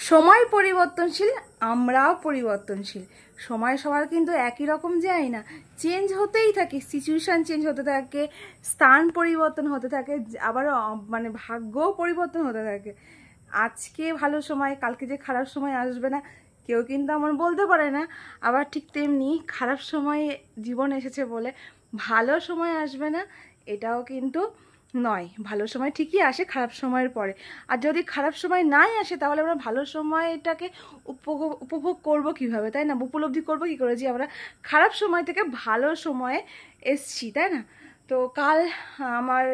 সময় পরিবর্তনশীল, আমরাও পরিবর্তনশীল। সময় সবার কিন্তু একই রকম যায় না, চেঞ্জ হতেই থাকে, সিচুয়েশান চেঞ্জ হতে থাকে, স্থান পরিবর্তন হতে থাকে, আবার মানে ভাগ্যও পরিবর্তন হতে থাকে। আজকে ভালো সময়, কালকে যে খারাপ সময় আসবে না কেউ কিন্তু আমার বলতে পারে না। আবার ঠিক তেমনি খারাপ সময় জীবন এসেছে বলে ভালো সময় আসবে না এটাও কিন্তু নয়। ভালো সময় ঠিকই আসে খারাপ সময়ের পরে। আর যদি খারাপ সময় নাই আসে তাহলে আমরা ভালো সময়টাকে উপভোগ করব কিভাবে, তাই না? উপলব্ধি করবো কী করে যে আমরা খারাপ সময় থেকে ভালো সময়ে এসছি, তাই না? তো কাল আমার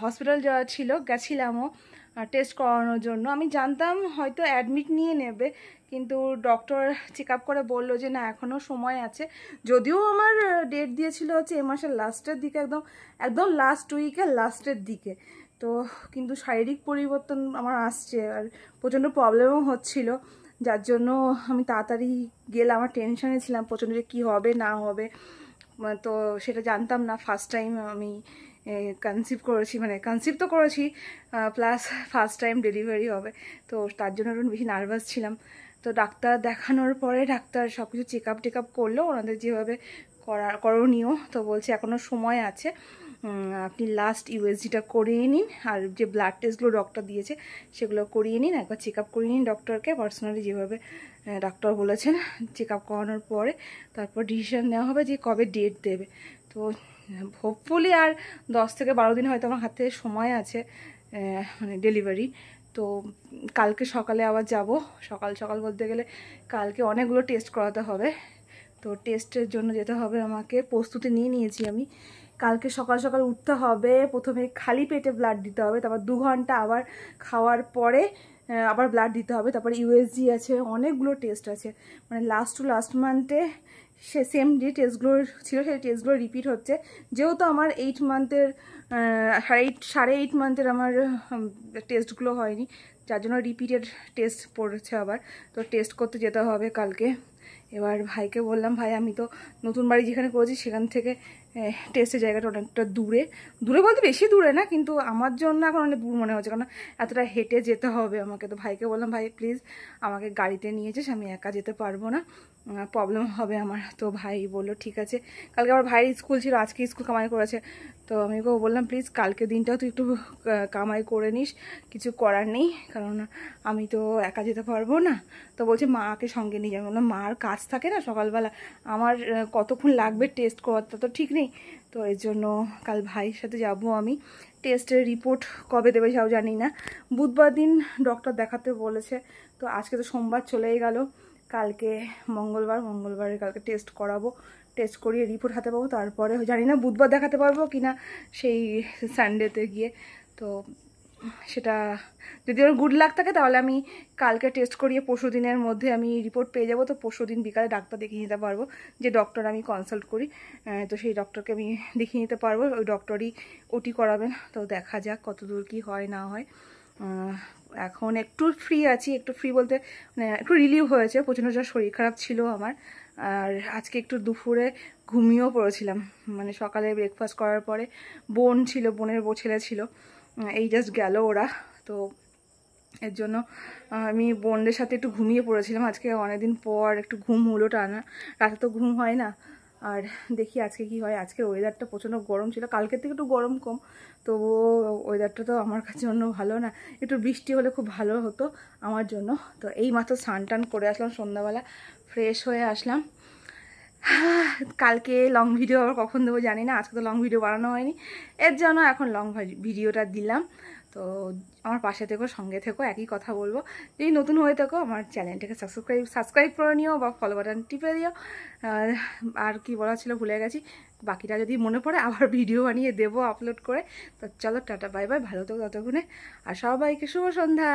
হসপিটাল যাওয়া ছিল, গেছিলামও টেস্ট করানোর জন্য। আমি জানতাম হয়তো অ্যাডমিট নিয়ে নেবে, কিন্তু ডক্টর চেক আপ করে বললো যে না, এখনও সময় আছে। যদিও আমার ডেট দিয়েছিল হচ্ছে এ মাসের লাস্টের দিকে, একদম একদম লাস্ট উইকের লাস্টের দিকে। তো কিন্তু শারীরিক পরিবর্তন আমার আসছে আর প্রচণ্ড প্রবলেমও হচ্ছিল, যার জন্য আমি তাড়াতাড়ি গেলাম। আমার টেনশনে ছিলাম প্রচণ্ড যে কী হবে না হবে, তো সেটা জানতাম না। ফার্স্ট টাইম আমি কনসিভ করেছি, মানে কনসিভ তো করেছি প্লাস ফার্স্ট টাইম ডেলিভারি হবে, তো তার জন্য একটু বেশি নার্ভাস ছিলাম। তো ডাক্তার দেখানোর পরে ডাক্তার সব কিছু চেক আপ করলো ওনাদের যেভাবে করণীয়। তো বলছে এখনও সময় আছে, আপনি লাস্ট ইউএসজিটা করিয়ে নিন, আর যে ব্লাড টেস্টগুলো ডক্টর দিয়েছে সেগুলো করিয়ে নিন, একবার চেক আপ করিয়ে নিন ডক্টরকে পার্সোনালি যেভাবে ডাক্তার বলেছেন। চেক আপ করানোর পরে তারপর ডিসিশন নেওয়া হবে যে কবে ডেট দেবে। তো হোপফুলি আর 10 থেকে 12 দিন হয়তো আমার হাত থেকে সময় আছে মানে ডেলিভারি। তো কালকে সকালে আবার যাব। সকাল সকাল বলতে গেলে কালকে অনেকগুলো টেস্ট করাতে হবে, তো টেস্টের জন্য যেতে হবে আমাকে। প্রস্তুতি নিয়ে নিয়েছি আমি। কালকে সকাল সকাল উঠতে হবে, প্রথমে খালি পেটে ব্লাড দিতে হবে, তারপর 2 ঘন্টা আবার খাওয়ার পরে আবার ব্লাড দিতে হবে, তারপর ইউএসজি আছে, অনেকগুলো টেস্ট আছে। মানে লাস্ট টু লাস্ট মান্থে সে সেম যে টেস্টগুলো ছিল সেই টেস্টগুলো রিপিট হচ্ছে। যেহেতু আমার 8 মান্থের 8.5 মান্থের আমার টেস্টগুলো হয়নি, যার জন্য রিপিটেড টেস্ট পড়েছে আবার। তো টেস্ট করতে যেতে হবে কালকে। এবার ভাইকে বললাম, ভাই আমি তো নতুন বাড়ি যেখানে করেছি সেখান থেকে টেস্টের জায়গাটা অনেকটা দূরে, দূরে বলতে বেশি দূরে না, কিন্তু আমার জন্য এখন অনেক দূর মনে হচ্ছে, কারণ এতটা হেঁটে যেতে হবে আমাকে। তো ভাইকে বললাম, ভাই প্লিজ আমাকে গাড়িতে নিয়ে যাস, আমি একা যেতে পারবো না, প্রবলেম হবে আমার। তো ভাই বললো ঠিক আছে। কালকে আমার ভাইয়ের স্কুল ছিল, আজকে স্কুল কামাই করেছে। তো আমি ওকে বললাম প্লিজ কালকে দিনটাও তুই একটু কামাই করে নিস, কিছু করার নেই, কারণ আমি তো একা যেতে পারবো না। তো বলছে মাকে সঙ্গে নিয়ে যাবে। বললাম মার কাজ থাকে না সকালবেলা, আমার কতক্ষণ লাগবে টেস্ট করাতে তো ঠিক নেই। তো এর জন্য কাল ভাইয়ের সাথে যাব আমি। টেস্টের রিপোর্ট কবে দেবে সেটাও জানি না, বুধবার দিন ডক্টর দেখাতে বলেছে। তো আজকে তো সোমবার চলেই গেল, কালকে মঙ্গলবারে কালকে টেস্ট করাবো। টেস্ট করিয়ে রিপোর্ট হাতে পাবো, তারপরে জানি না বুধবার দেখাতে পারবো কি না সেই সানডেতে গিয়ে। তো সেটা যদি ওর গুড লাক থাকে তাহলে আমি কালকে টেস্ট করিয়ে পরশু দিনের মধ্যে আমি রিপোর্ট পেয়ে যাবো। তো পরশু দিন বিকালে ডাক্তার দেখিয়ে নিতে পারবো, যে ডক্টর আমি কনসাল্ট করি, তো সেই ডক্টরকে আমি দেখিয়ে নিতে পারবো। ওই ডক্টরই ওটি করাবেন। তো দেখা যাক কতদূর কি হয় না হয়। এখন একটু ফ্রি আছি, একটু ফ্রি বলতে মানে একটু রিলিভ হয়েছে, প্রচণ্ড শরীর খারাপ ছিল আমার। আর আজকে একটু দুপুরে ঘুমিয়েও পড়েছিলাম, মানে সকালে ব্রেকফাস্ট করার পরে বোন ছিল, বোনের ছেলে ছিল, এই জাস্ট গেল ওরা। তো এর জন্য আমি বোনদের সাথে একটু ঘুমিয়ে পড়েছিলাম। আজকে অনেকদিন পর একটু ঘুম হলো টানা, রাতে তো ঘুম হয় না। আর দেখি আজকে কি হয়। আজকে ওয়েদারটা প্রচণ্ড গরম ছিল, কালকের থেকে একটু গরম কম, তবুও ওয়েদারটা তো আমার কাছে অন্য ভালো না। একটু বৃষ্টি হলে খুব ভালো হতো আমার জন্য। তো এই মাত্র স্নান টান করে আসলাম, সন্ধ্যাবেলা ফ্রেশ হয়ে আসলাম। কালকে লং ভিডিও আবার কখন দেবো জানি না, আজকে তো লং ভিডিও বানানো হয়নি, এর জন্য এখন লং ভিডিওটা দিলাম। তো আমার পাশে থেকো, সঙ্গে থেকো, একই কথা বলবো, যদি নতুন হয়ে থাকো আমার চ্যানেলটাকে সাবস্ক্রাইব করে নিও বা ফলো বাটন টিপে দিও। আর কি বলা ছিল ভুলে গেছি, বাকিটা যদি মনে পড়ে আবার ভিডিও বানিয়ে দেবো আপলোড করে। তো চলো টাটা বাই বাই, ভালো থেকো ততক্ষণে, আর সবাইকে শুভ সন্ধ্যা।